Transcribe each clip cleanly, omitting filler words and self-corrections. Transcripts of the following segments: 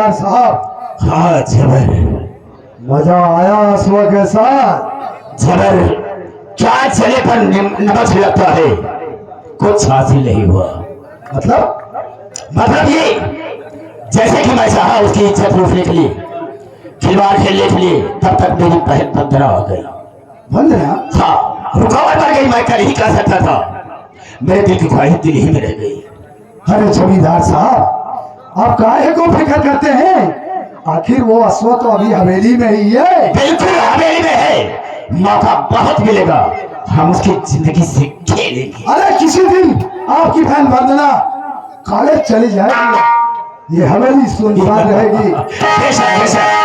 जमींदार साहब। हाँ जबर, मजा आया अश्व के साथ। जबर, क्या चले पर नमक छिड़कता है, कुछ हासिल नहीं हुआ। मतलब ये जैसे कि मैं चाहा उसकी इज्जत लूटने के लिए, खिलवाड़ खेलने के लिए, तब तक मेरी बहन बंदना हो गई। बंदना? हाँ, रुकावट पड़ गई। मैं कर ही कर सकता था, मेरे दिल की ख्वाहिश दिल ही में रह गई। अरे जमींदार साहब, आप काहे को फिक्र करते हैं? आखिर वो अश्व तो अभी हवेली में ही है। बिल्कुल हवेली में है, मौका बहुत मिलेगा, हम उसकी जिंदगी से खेलेंगे। अरे किसी दिन आपकी बहन वंदना कॉलेज चली जाएगी, ये हवेली सुनसान रहेगी। बेशक बेशक।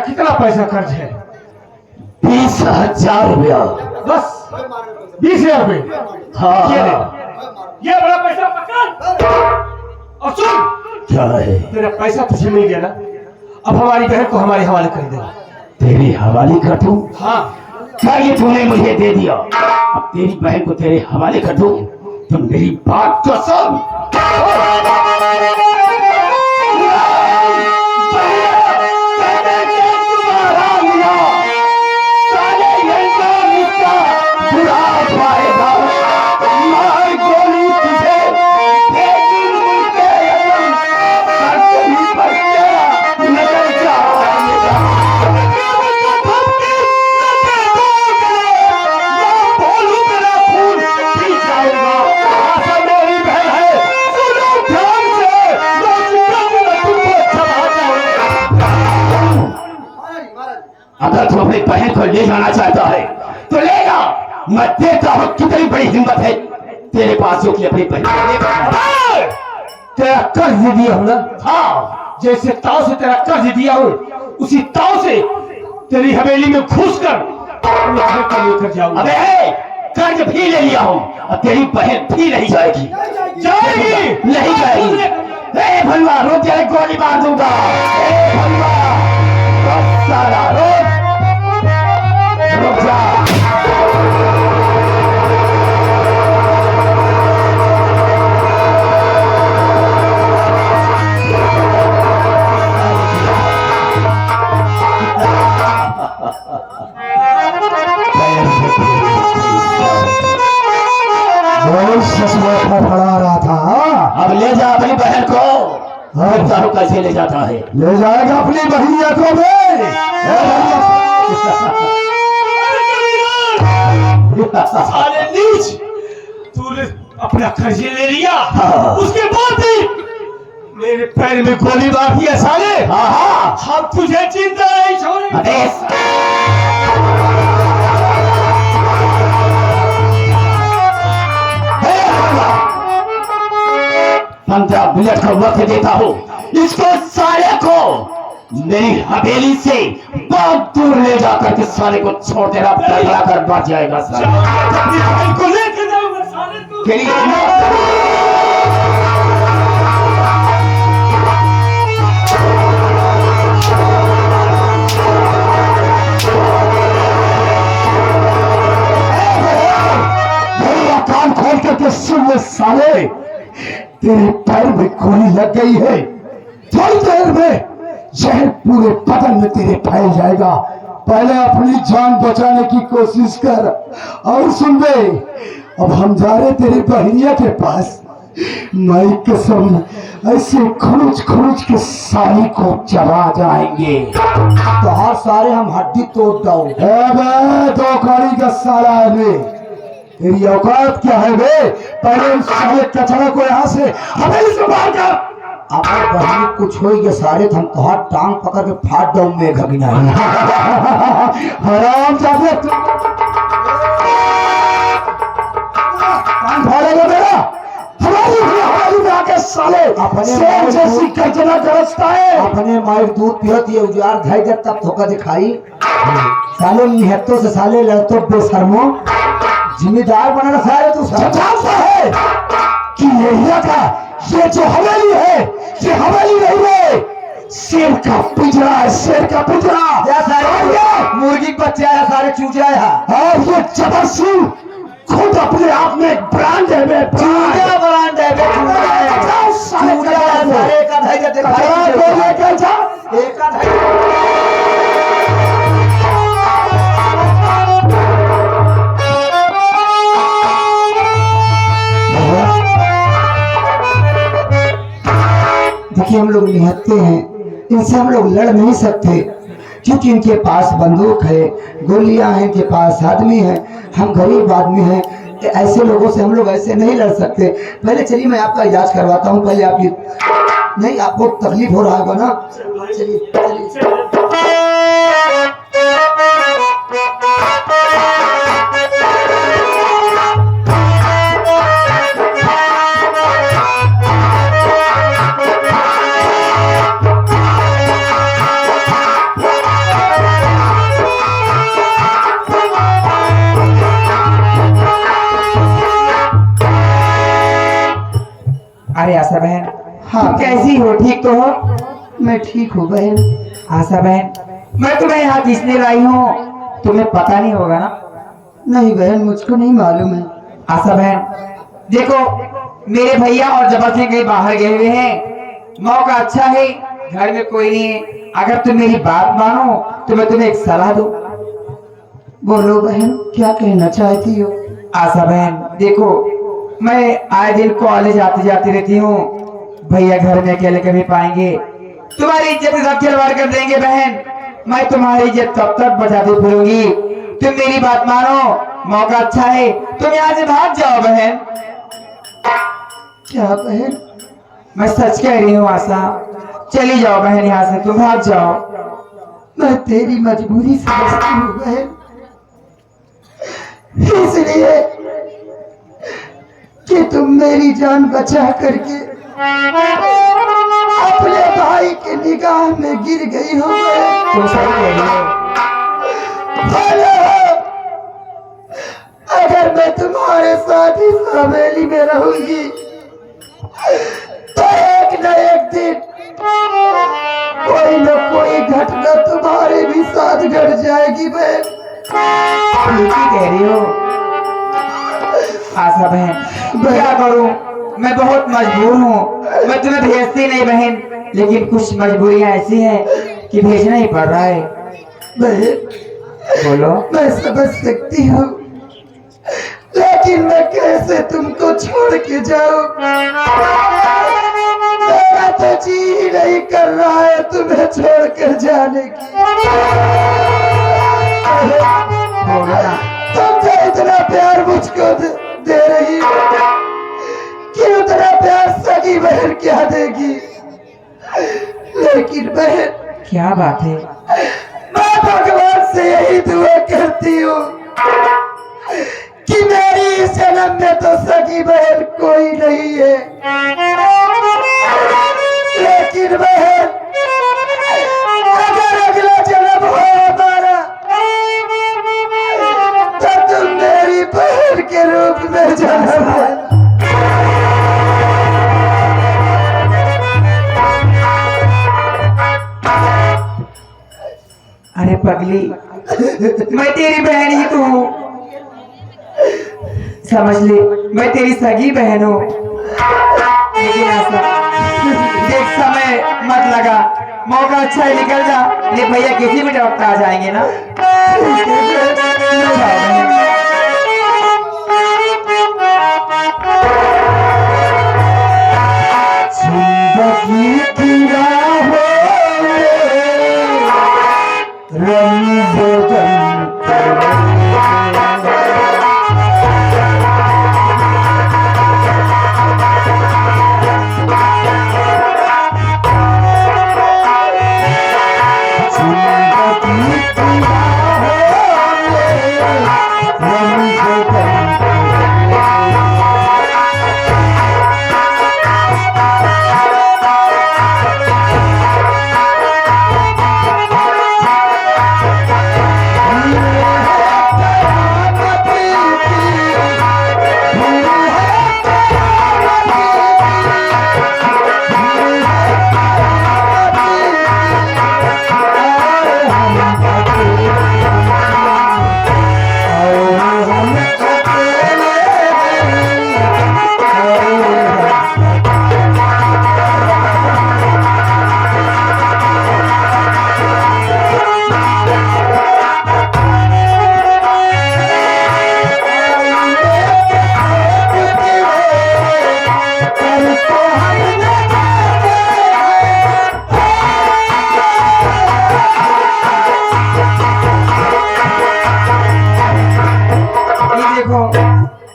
कितना पैसा खर्च है? 20,000 रुपया। बस 20,000 रुपये? हाँ, ये बड़ा पैसा पकड़। और सुन, क्या है? तेरा पैसा तुझे मिल गया ना, अब हमारी बहन को हमारे हवाले कर दे। तेरी हवाले कर दूं? हाँ। क्या ये तूने मुझे दे दिया, अब तेरी बहन को तेरे हवाले कर दूं? तुम मेरी बात तो सुन। अगर तू अपनी बहन को ले जाना चाहता है तो ले जा, मैं देखता हूँ कितनी बड़ी हिम्मत है तेरे पास जो कि अपनी बहन को ले जाए। तेरा कर्ज दिया हूँ ना? हाँ, जैसे ताव से तेरा कर्ज दिया हूँ, उसी ताव से तेरी हवेली में घुस कर लेकर जाऊंगा। अबे कर्ज भी ले लिया हूँ और तेरी बहन भी नहीं जाएगी। जाएगी? नहीं जाएगी। ए भलवा, रोक, तेरे गोली मार दूंगा। ए भलवा, सारा रोक जा। फड़ा रहा था। अब ले जा अपनी बहन को। हाँ, कैसे ले जाता है? ले जाएगा अपनी बहनिया को भी। साले नीच, तूने अपना कर्ज ले लिया, उसके बाद भी मेरे पैर में गोली मार दिया साले। हाँ, हम तुझे चिंता नहीं छोड़ेंगे। पंद्रह मिनट का वक्त देता हूँ, इसको साले को मेरी हवेली से बहुत दूर ले जाकर के साले को छोड़ देना, पगला कर बच जाएगा साले। को लेकर जाऊंगा साले को। तेरी कान खोल करके सुन ले साले, तेरे पैर में गोली लग गई है, थोड़ी देर में जहर पूरे बदन में तेरे फैल जाएगा, पहले अपनी जान बचाने की कोशिश कर। और सुन बे, अब हम जा रहे तेरी बहनिया के पास। मैं कसम ऐसे खरोच खरोच के साली को चबा जाएंगे। तो हर सारे हम हड्डी तोड़ दो। दो कड़ी का साला है बे। तेरी औकात क्या है बे? पहले उस साले कचरा को यहाँ से हमें से बाहर कर। अगर बहनी कुछ होई के सारे हम तो हाथ टांग पकड़ के फाड़ दो में घगिना। हराम जाते फाड़ेगा मेरा। हमारी में आके साले अपने शेर जैसी गर्जना गरजता है। अपने मार दूध पियत ये उजार धाई जब तब धोखा दिखाई। साले निहत्तों से साले लड़तो बेशर्मो जिम्मेदार बना रखा है तू। जानता है कि ये जो हवेली है ये हवेली नहीं है, शेर का पिंजरा है, शेर का पिंजरा। मुर्गी के बच्चे आया सारे चूजा है। और ये जबर सिंह खुद अपने आप में एक ब्रांड है। चूजा ब्रांड है बे, चूजा है। चूजा है सारे का धाई जब दिखाई। एक का धाई। देखिए हम लोग निहत्ते हैं, इनसे हम लोग लड़ नहीं सकते क्योंकि इनके पास बंदूक है, गोलियां हैं, इनके पास आदमी है। हम गरीब आदमी हैं, ऐसे लोगों से हम लोग ऐसे नहीं लड़ सकते। पहले चलिए मैं आपका इलाज करवाता हूँ। पहले आपकी नहीं, आपको तकलीफ हो रहा होगा ना। चलिए चलिए। अरे आशा बहन, हाँ। तुम कैसी हो? ठीक तो हो? मैं ठीक हूँ बहन। आशा बहन, मैं तुम्हें यहाँ किसने लाई हूँ तुम्हें पता नहीं होगा ना? नहीं बहन, मुझको नहीं मालूम है। आशा बहन देखो, मेरे भैया और जबर सिंह कहीं बाहर गए हुए हैं। मौका अच्छा है, घर में कोई नहीं है। अगर तुम मेरी बात मानो तो मैं तुम्हें एक सलाह दूं। बोलो बहन, क्या कहना चाहती हो? आशा बहन देखो, मैं आए दिन कॉलेज आती जाती रहती हूँ। भैया घर में अकेले कभी पाएंगे, तुम्हारी इज्जत सब खिलवाड़ कर देंगे बहन। मैं तुम्हारी इज्जत तब तक बचाती फिरूंगी। तुम मेरी बात मानो, मौका अच्छा है, तुम यहाँ से भाग जाओ बहन। क्या बहन? मैं सच कह रही हूँ आशा, चली जाओ बहन यहाँ से, तुम भाग जाओ। मैं तेरी मजबूरी समझती हूँ बहन, इसलिए कि तुम मेरी जान बचा करके अपने भाई के निगाह में गिर गई हो बहन। तुम सही कह रही हो। अगर मैं तुम्हारे साथ इस हवेली में रहूंगी तो एक न एक दिन कोई न कोई घटना तुम्हारे भी साथ घट जाएगी बहन। ठीक ही कह रही हो आशा बहन, क्या करूं, मैं बहुत मजबूर हूँ। मैं तुम्हें भेजती नहीं बहन, लेकिन कुछ मजबूरियां ऐसी हैं कि भेजना ही पड़ रहा है। बहन बोलो। मैं समझ सकती हूँ, लेकिन मैं कैसे तुमको छोड़ के जाऊं? मेरा तो जी नहीं कर रहा है तुम्हें छोड़कर जाने की। बोलो ना। तुम तो इतना प्यार मुझको दे रही हो कि उतना प्यार सगी बहन क्या देगी? लेकिन बहन, क्या बात है? मैं भगवान से यही दुआ करती हूँ कि मेरी इस जन्म में तो सगी बहन कोई नहीं है, लेकिन बहन अगर अगला जन्म हो हमारा तो तुम मेरी बहन के रूप में जन्म लेना। अरे पगली, मैं तेरी बहन ही तो हूँ, समझ ले, मैं तेरी सगी बहन हूँ। लेकिन ऐसा देख, समय मत लगा, मौका अच्छा ही निकल जा, ये भैया किसी भी वक्त आ जाएंगे ना। ठीक है, ले जाओ बहन। जिंदगी की राहों में रंग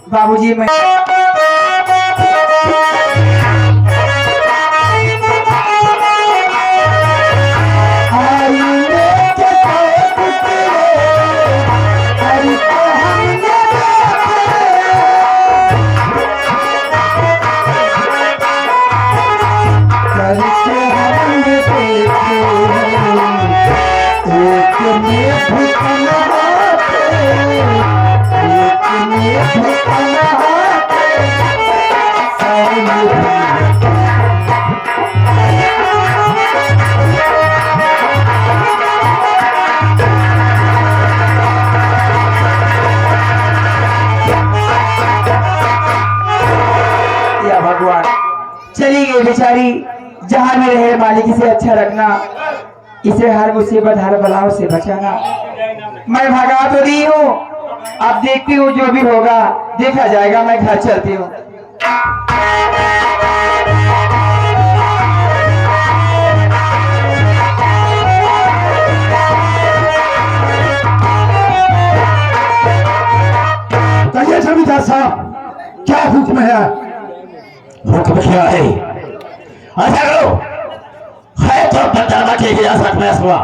बाबूजी मैं भगवान चली गई बेचारी, जहां में रहे मालिक इसे अच्छा रखना, इसे हर मुसीबत हर बलाओं से बचाना। मैं भगा तो दी हूँ, अब देखती हूँ जो भी होगा देखा जाएगा। मैं घर चलती हूँ। कहिए जमींदार साहब, क्या हुक्म है? हुक्म क्या है? ऐसा करो, है तो बंदरवा की हिरासत में असवा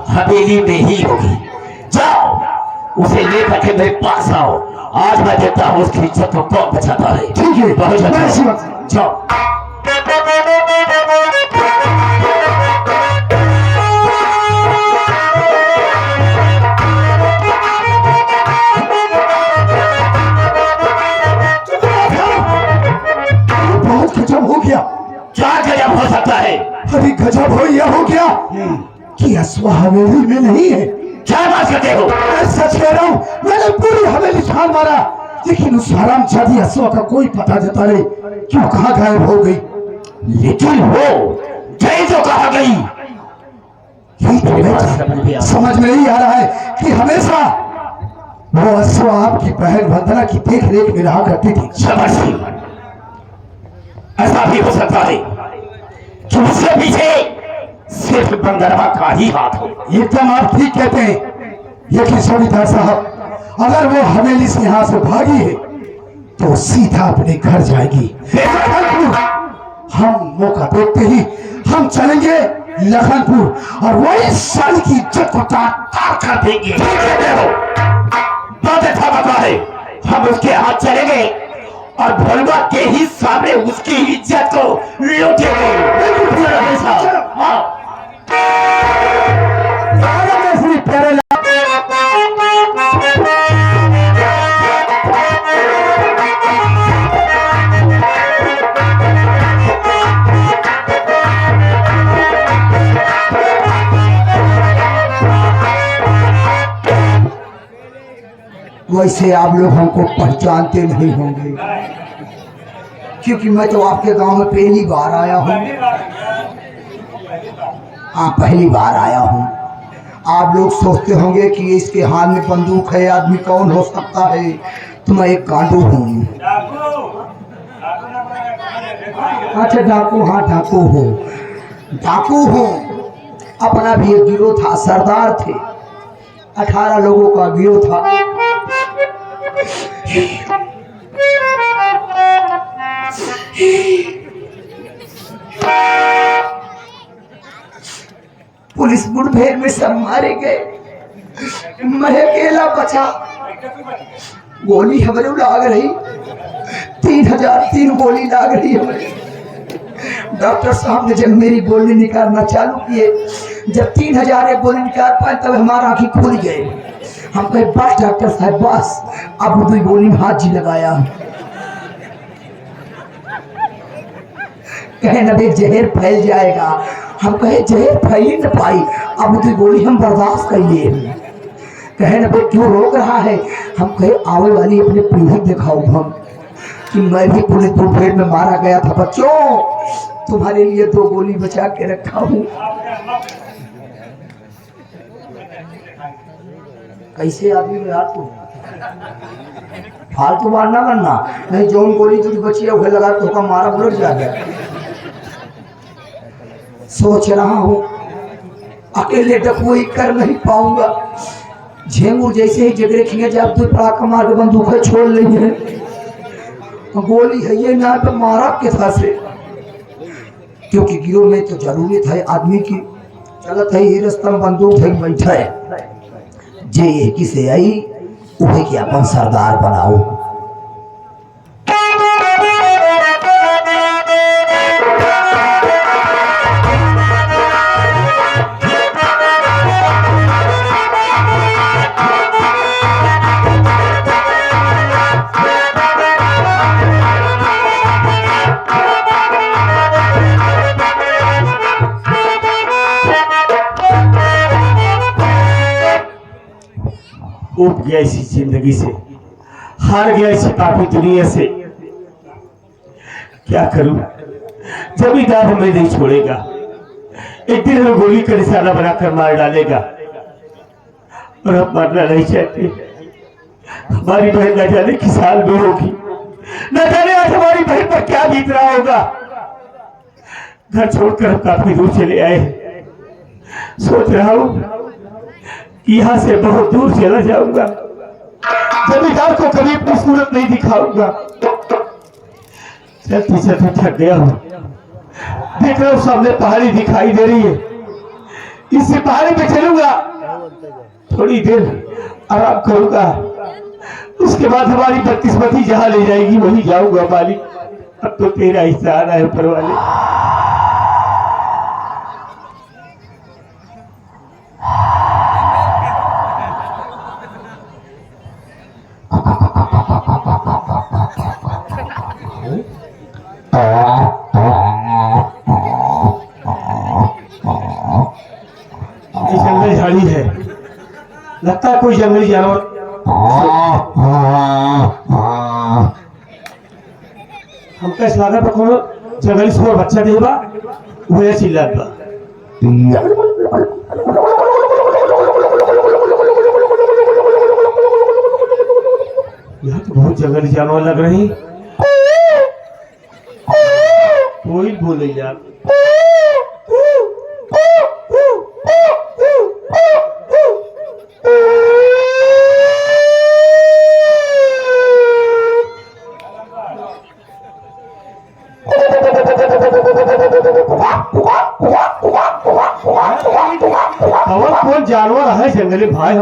हवेली में ही होगी। जाओ उसे लेकर के मेरे पास आओ, आज मैं देखता हूँ उसकी इज्जत को कौन बचाता है। ठीक है, बहुत मैं इसी अच्छा। वक्त जाओ। बहुत गजब हो गया। क्या गजब हो सकता है? अरे गजब हो यह हो गया कि असवा हवेली में नहीं है। क्या बात करते हो? मैं सच कह रहा हूँ, मैंने पूरी हवेली छान मारा, लेकिन उस हराम जादी असवा का कोई पता देता नहीं। क्यों कहाँ गायब हो गई? लेकिन वो गई तो कहाँ गई? यही तो मैं समझ में नहीं आ रहा है कि हमेशा वो असवा आपकी बहन वंदना की देख रेख में रहा करती थी। समझ गई। ऐसा भी हो सकता है कि उसके पीछे सिर्फ बंदरवा का ही हाथ हो। एकदम आप ठीक कहते हैं, लेकिन जमींदार साहब, अगर वो हवेली से यहाँ से भागी है तो सीधा अपने घर जाएगी। हम मौका देखते ही हम चलेंगे लखनपुर और वही साली की इज्जत को तार कर देंगे। बात अच्छा बता है, हम उसके हाथ चलेंगे और भोलवा के ही सामने उसकी इज्जत को लूटेंगे। वैसे आप लोग हमको पहचानते नहीं होंगे, क्योंकि मैं तो आपके गांव में पहली बार आया हूँ। हाँ, पहली बार आया हूँ। आप लोग सोचते होंगे कि इसके हाथ में बंदूक है, आदमी कौन हो सकता है, तो मैं एक गांडू हूँ। अच्छा डाकू, हाँ डाकू हूँ, डाकू हूँ। अपना भी एक गिरोह था, सरदार थे, 18 लोगों का गिरोह था। पुलिस मुठभेड़ में सब मारे गए, मैं अकेला बचा। गोली हमारे लाग रही, 3003 गोली लाग रही हमारे। डॉक्टर साहब ने जब मेरी गोली निकालना चालू किए, जब 3000 एक गोली निकाल पाए तब हमारा आंखें खुल गए। हम कहे बस डॉक्टर साहब बस, अब 2 गोली में हाथ जी लगाया। कहे न भी जहर फैल जाएगा। हम कहे जहर फैल ही न पाई, अब 2 गोली हम बर्दाश्त कर लिए। कहे न भाई क्यों रोक रहा है। हम कहे आवे वाली अपने पीढ़ी दिखाओ हम कि मैं भी पुलिस मुठभेड़ में मारा गया था। बच्चों तुम्हारे लिए 2 गोली बचा के रखा हूँ। कैसे आदमी में यार तू फालतू मारना करना नहीं, जो गोली तुझे बची है वह लगा तो मारा बुलट जाएगा। सोच रहा हूँ अकेले डकोई कर नहीं पाऊंगा। झेंगूर जैसे ही जगह रखेंगे जब 2 पड़ाका मार के बंदूक छोड़ लेंगे, गोली है ये ना तो मारा किथा से, क्योंकि गिरोह में तो जरूरत है आदमी की। चलत है ये रास्ता में बंदूक है बैठा है, जे ये किसे आई उहे की अपन सरदार बनाओ। उब गया इसी जिंदगी से, हार गया इसी पापी दुनिया से। क्या करूं, जमींदार हमें नहीं छोड़ेगा, एक दिन हमें गोली का निशाना बनाकर मार डालेगा। और हम मरना नहीं चाहते। हमारी बहन न जाने किस हाल में होगी, न जाने आज हमारी बहन पर क्या बीत रहा होगा। घर छोड़कर हम काफी दूर चले आए हैं। सोच रहा हूं यहाँ से बहुत दूर चला जाऊंगा, जमींदार को कभी अपनी सूरत नहीं दिखाऊंगा। चलते चलते थक गया हूँ। देख रहा हूँ सामने पहाड़ी दिखाई दे रही है, इसी पहाड़ी पे चलूंगा, थोड़ी देर आराम करूंगा, उसके बाद हमारी बदकिस्मती जहां ले जाएगी वहीं जाऊंगा। मालिक अब तो तेरा हिस्सा आना है ऊपर वाले। जंगल झाड़ी है, लगता है कोई जंगली जानवर। हम कैसे लगा पर कोनो जंगली सुअर बच्चा देवा वह चिल्लात बा। यहाँ तो बहुत जंगली जानवर लग रही। कोई बोले यार, कौन जानवर है जंगली भाई।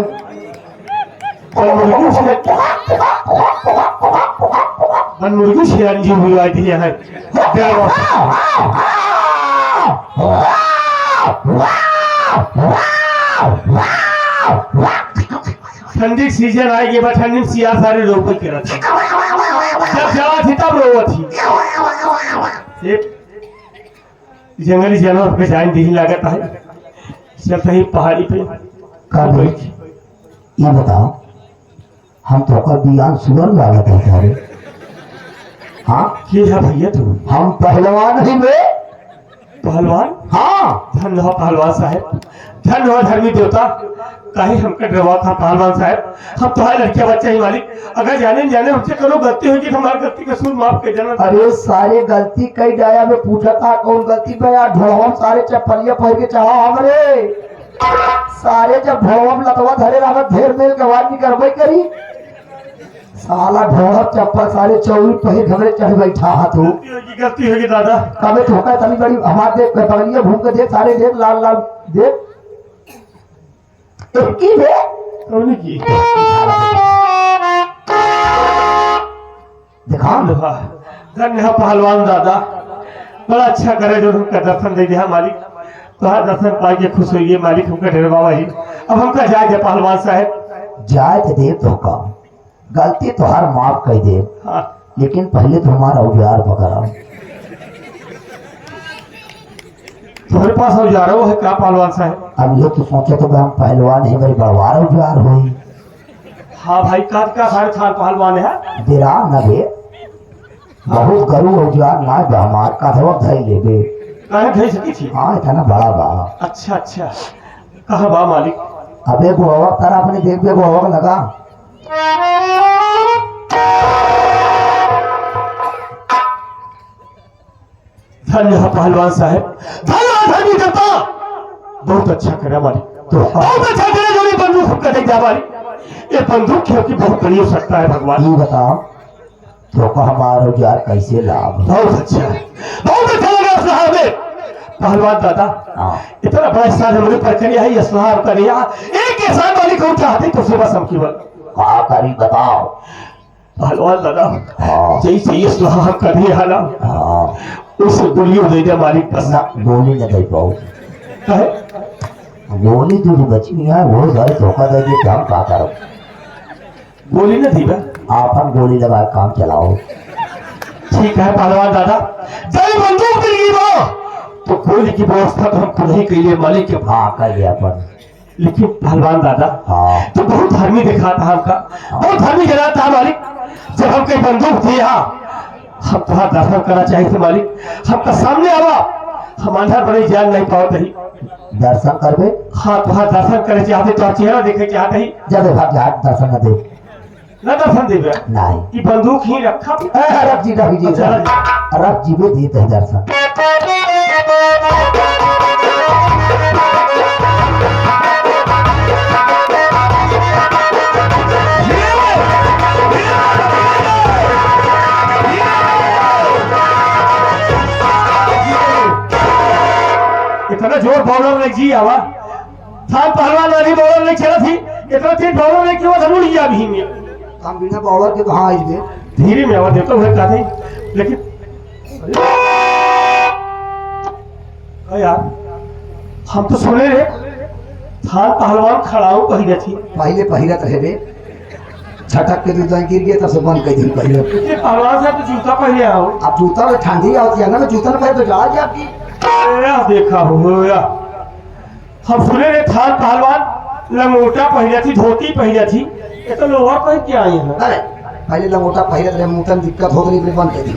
हम मुर्गी शेरानी जी हुई आई थी यहाँ ठंडी सीजन आएगी, बट ठंडी में सियार सारे रोपे के रहते, जब जावा थी तब रोवा थी। जंगली जानवर पे जान नहीं लागत है, चलते ही पहाड़ी पे ये बताओ हम तो का बियान सुगर लागत है सारे। हाँ ये है भैया तुम, हम पहलवान ही में पहलवान हाँ धन्य हो पहलवान साहब, धन्य हो धर्मी देवता। कहीं हम कट रवा था पहलवान साहब, हम तुम्हारे लड़के बच्चे ही मालिक, अगर जाने जाने हमसे करो गलती होगी तो हमारी गलती का सूद माफ कर देना। अरे सारे गलती कई जाया में पूछा था कौन गलती पे यार ढोलम सारे चप्पलिया पहन के चाहो हमरे सारे जब ढोलम लतवा धरे रहा ढेर मेल गवार की करबई करी साला ढोलम चप्पल सारे चौरी पहन हमरे चढ़ बैठा हाथ हो गलती होगी दादा। कबे ठोका तनी बड़ी हमारे देख पहलिया घूम के देख सारे देख लाल लाल देख की बे कौन की दिखा धन्य हो पहलवान दादा, बड़ा अच्छा करे जो हमका दर्शन दे दिया मालिक, तुम्हारा दर्शन पाई के खुश हुई मालिक, हमका ढेरवा वही। अब हमका जाए पहलवान साहब। जाए तो दे तो का गलती तो हर माफ कर दे, हाँ लेकिन पहले तो हमारा औजार पकड़ा। तुम्हारे पास औजार है क्या पहलवान साहब? अब ये तो सोचे तो हम पहलवान है मेरी बड़वार औजार हुई हाँ भाई काट का सारे थान पहलवान है देरा न बे बहुत गरु औजार ना बे हमार का धवा धई ले बे कहे भेज सकी थी। हाँ इतना बड़ा बा अच्छा अच्छा कहा बा मालिक? अबे गोवा तारा अपने देख बे गोवा लगा धन्य हो पहलवान साहब, धन्यवाद धर्मी देवता, बहुत अच्छा करे मालिक, तो बहुत अच्छा करे जो ये बंदूक का देख जा मालिक, ये बंदूक खेल की बहुत बड़ी हो सकता है भगवान। ये बताओ तो का हमारा औजार कैसे लाभ बहुत अच्छा है, बहुत अच्छा लगा असलाह में पहलवान दादा। हाँ इतना बड़ा स्थान हमारे पर करिया है असलाह करिया, एक एहसान मालिक हो चाहते तो सेवा समकीवल का करी बताओ पहलवान दादा। हाँ जैसे ये असलाह करिए है ना हाँ उसे गोलियों दे दे मालिक बस ना गोली न दे पाओ कहे गोली जो बची है वो घर धोखा दे दे तो हम क्या करो गोली न दी बा। आप हम गोली लगा के काम चलाओ ठीक है पहलवान दादा, जब बंदूक मिल गई वो तो गोली की व्यवस्था तो हम खुद ही के लिए मालिक के। हाँ कर लिया अपन लेकिन पहलवान दादा हाँ तो बहुत धर्मी दिखा था हमका, बहुत धर्मी जला था मालिक, जब हम कहीं बंदूक दिया हम तुम्हारा दर्शन करना चाहिए थे मालिक, हमका सामने आवा, हम अंदर बड़ी जान नहीं पाओ ही। दर्शन करबे हाँ तुम्हारा दर्शन करे चाहते तो चेहरा देखे चाहते ही जब भाग जाट दर्शन न दे न दर्शन देवे नहीं कि बंदूक ही रखा। रख जी रख जी में देते हैं दर्शन इतना जोर बॉलर ने जी आवा थान पहलवान वाली बॉलर ने चला थी, इतना तेज बॉलर ने क्यों जरूर लिया भी में हम बिना बॉलर के कहाँ आई थे धीरे में आवाज देता हुए कहा थी। लेकिन अरे यार हम तो सुने रे थान पहलवान खड़ाऊ कही थी पहले पहिरत है रे झटक के दूध गिर गया तब से बंद कर दिन पहले इतने पहलवान साहब तो जूता पहने आओ। अब जूता में ठंडी आती है ना मैं जूता न पहले तो जा आपकी देखा हो या हम सुने रे थान पहलवान लंगोटा पहने थी, धोती पहने थी, ये तो लोहा पहन के आई है। अरे पहले लंगोटा पहिरत रहे मुंह दिक्कत हो गई बंद कर दी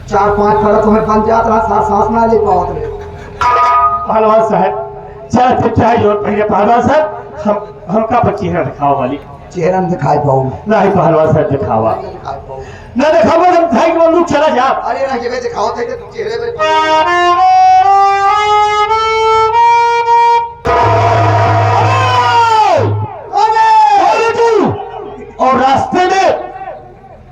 4-5 फड़ा तुम्हें बन जात रहा सांस ना ले पाओ रे पहलवान साहब चाहे तो चाहे जो पहले पहलवान साहब हमका पर चेहरा दिखाओ वाली चेहरा न दिखाई पाऊँ नहीं पहलवान साहब दिखावा न दिखावा हम भाई के बंदूक चला जा। अरे ना जगह दिखाओ थे तुम चेहरे पे और रास्ते में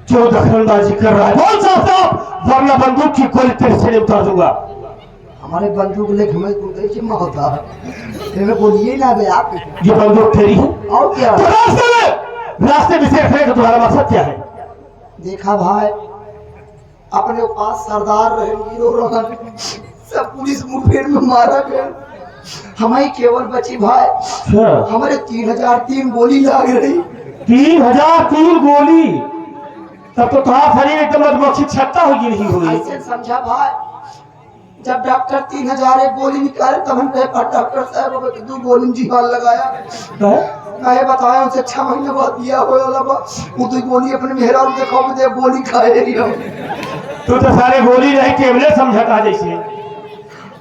जो दखलंदाजी कर रहा है बोल साहब, वरना बंदूक की गोली तेरे से उतार दूंगा। हमारे बंदूक लेके हमें गुंडे से होता है मैं बोलिए ना बे आप ये बंदूक तेरी है और क्या तो रास्ते में से रखने का तुम्हारा मकसद क्या है? देखा भाई अपने पास सरदार रहे हीरो रहन सब पुलिस मुठभेड़ में मारा गया हमारी केवल बची भाई हमारे 3003 गोली लग रही 3003 गोली, तब तो तुम्हारा शरीर एकदम मधुमक्खी छत्ता हो रही हुई। ऐसे समझा भाई जब डॉक्टर 3001 गोली निकाले तब हम कहे डॉक्टर साहब 2 गोली जी हाल लगाया कहे बताया उनसे 6 महीने बाद दिया हो वो 2 गोली अपने मेहरा देखो दे गोली खाए रही तू तो सारे गोली नहीं टेबले समझता जैसे।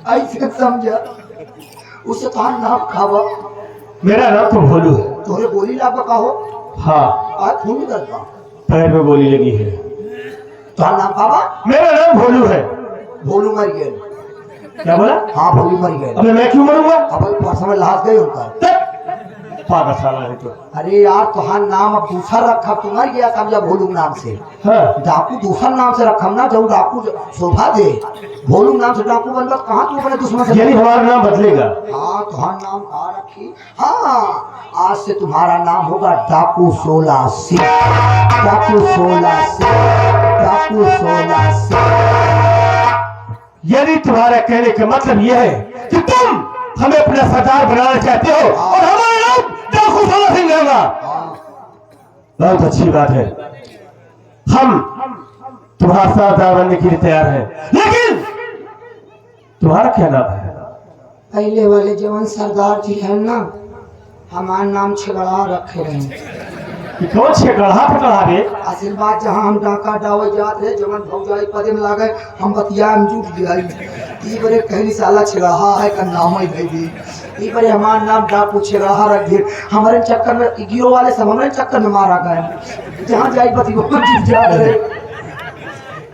ऐसे समझा उसे तो नाम खावा मेरा नाम तो भोलू है। तोरे बोली ला कहो हाँ, आज फोन करता पैर में गोली लगी है। तो नाम बाबा मेरा नाम भोलू है। भोलू मर गए। क्या बोला? हाँ भोलू मर गए। अबे मैं क्यों मरूंगा? अब परसों में लाश गए उनका। पागल साला है तो। अरे यार तुहार नाम अब दूसरा रखा, तू मर गया समझा भोलू नाम से। हाँ, डाकू दूसरा नाम से रखम ना, जो डाकू शोभा दे। भोलू नाम से डाकू बन बात कहाँ तू अपने दुश्मन से। यानी हमारा नाम बदलेगा? हाँ तुहार नाम कहाँ रखी? हाँ आज से तुम्हारा नाम होगा डाकू 16 सिंह। डाकू 16 सिंह, डाकू 16 सिंह। यदि तुम्हारा कहने का मतलब यह है कि तुम हमें अपना सरदार बनाना चाहते हो और हमारा नाम डाकू 16 सिंह होगा, बहुत अच्छी बात है। हम तुम्हारा सरदार बनने के लिए तैयार हैं। लेकिन तुम्हारा क्या नाम है? पहले वाले जवान सरदार जी है ना, हमारा नाम छिगड़ा रखे रहे। कि कौन से गढ़ा पकड़ा रे? आशीर्वाद जहाँ हम डाका डावे जात रहे जवन भौजाई पदे में लागे हम बतिया में जुट गई। ई बरे कहली साला छिगड़ा है का नाम ही दे दी। ई बरे हमारा नाम डाकू छिगड़ा रख दिए। हमारे चक्कर में गिरो वाले सब हमारे चक्कर में मारा गए। जहाँ जाई बती वो जुट जा रहे।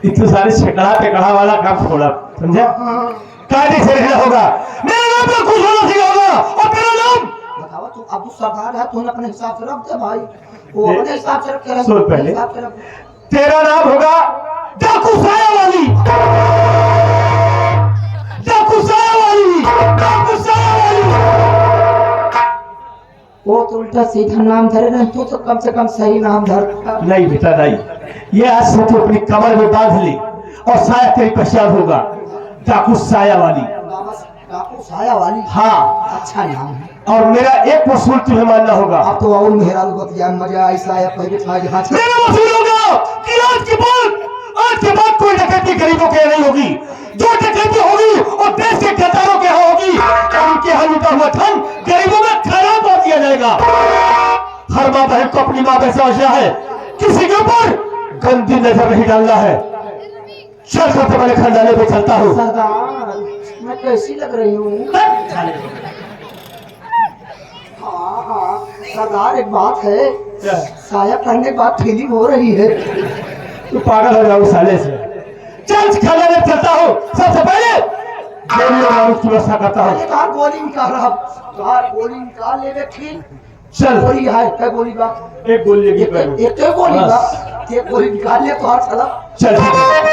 इतने सारे छकड़ा पेकड़ा वाला काम छोड़ा, समझा? कायदे से रहना होगा। मेरा नाम तो कुछ होना चाहिए होगा और तेरा नाम बताओ तू अब सरदार है, तूने अपने हिसाब से रख दे भाई। वो अपने हिसाब से रखे रहे। सुन पहले। हिसाब से रख। तेरा नाम होगा डाकू साया वाली। डाकू साया वाली, डाकू साया वाली। वो तो उल्टा सीधा नाम धरे रहे, तू तो कम से कम सही नाम धर। नहीं बेटा नहीं, ये आज से तू अपनी कमर में बांध ली और साया तेरी पहचान होगा, डाकू साया वाली। डाकू साया वाली, हाँ, अच्छा नाम है। और मेरा एक वसूल तुम्हें मानना होगा। अब तो और मेहरा बतिया मजा ऐसा है पहले जहाँ मेरा वसूल होगा कि आज के बाद कोई डकैती गरीबों के नहीं होगी। जो डकैती होगी और देश के गद्दारों के यहाँ होगी। उनके यहाँ लूटा हुआ धन गरीबों में खराब कर दिया जाएगा। हर माँ बहन को अपनी माँ कैसा समझना है, किसी के ऊपर गंदी नजर नहीं डालना है। चल सबसे पहले खंडाने पे चलता हूँ। सरदार मैं कैसी लग रही हूँ? हाँ हाँ सरदार एक बात है, साया पहनने के बाद फीलिंग हो रही है। तू पागल हो जाओ साले से। चल खंडाने चलता हूँ। सबसे पहले गोली और बारूद की व्यवस्था करता हूँ। पहले कहाँ गोली निकाल रहा, कहाँ गोली निकाल ले बे ठीक। चल गोली है क्या? गोली बा एक गोली लगी पैर में। एक गोली बा, एक गोली निकाल ले तो हाथ चला। चल ठीक है।